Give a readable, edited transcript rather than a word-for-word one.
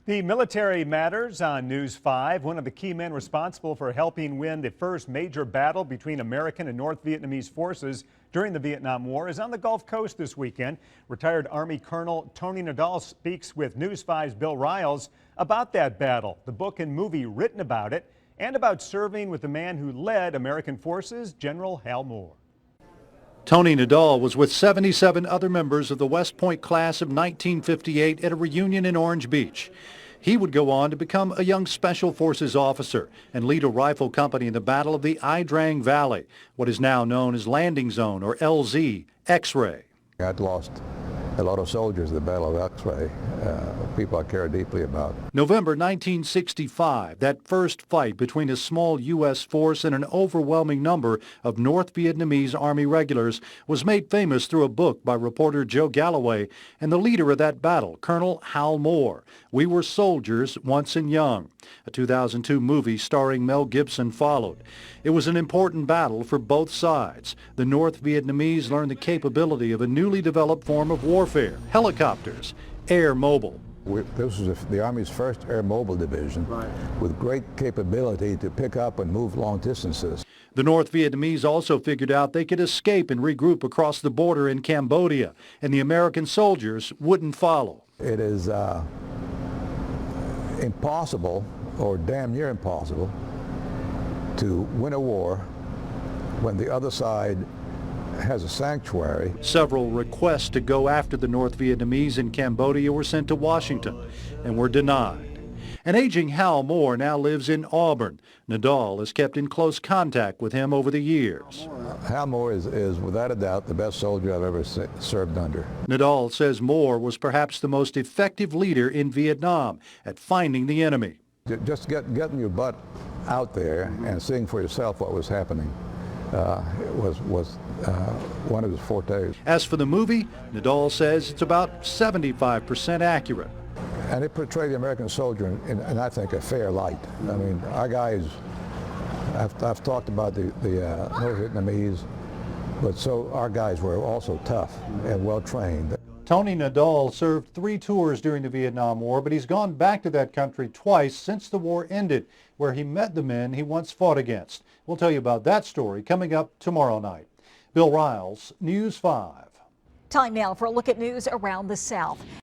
The military matters on News 5. One of the key men responsible for helping win the first major battle between American and North Vietnamese forces during the Vietnam War is on the Gulf Coast this weekend. Retired Army Colonel Tony Nadal speaks with News 5's Bill Riles about that battle, the book and movie written about it, and about serving with the man who led American forces, General Hal Moore. Tony Nadal was with 77 other members of the West Point class of 1958 at a reunion in Orange Beach. He would go on to become a young Special Forces officer and lead a rifle company in the Battle of the Ia Drang Valley, what is now known as Landing Zone, or LZ, X-ray. I'd lost a lot of soldiers at the Battle of X-ray, people I care deeply about. November 1965, that first fight between a small U.S. force and an overwhelming number of North Vietnamese Army regulars was made famous through a book by reporter Joe Galloway and the leader of that battle, Colonel Hal Moore, We Were Soldiers Once and Young. A 2002 movie starring Mel Gibson followed. It was an important battle for both sides. The North Vietnamese learned the capability of a newly developed form of warfare, helicopters, air mobile. This was the Army's first air mobile division, with great capability to pick up and move long distances. The North Vietnamese also figured out they could escape and regroup across the border in Cambodia, and the American soldiers wouldn't follow. It is impossible, or damn near impossible, to win a war when the other side has a sanctuary. Several requests to go after the North Vietnamese in Cambodia were sent to Washington and were denied. An aging Hal Moore now lives in Auburn. Nadal has kept in close contact with him over the years. Hal Moore is without a doubt the best soldier I've ever served under. Nadal says Moore was perhaps the most effective leader in Vietnam at finding the enemy. Just getting your butt out there and seeing for yourself what was happening was one of his fortes. As for the movie, Nadal says it's about 75% accurate. And it portrayed the American soldier in I think, a fair light. I mean, our guys, I've talked about the North Vietnamese, but so our guys were also tough and well-trained. Tony Nadal served 3 tours during the Vietnam War, but he's gone back to that country twice since the war ended, where he met the men he once fought against. We'll tell you about that story coming up tomorrow night. Bill Riles, News 5. Time now for a look at news around the South.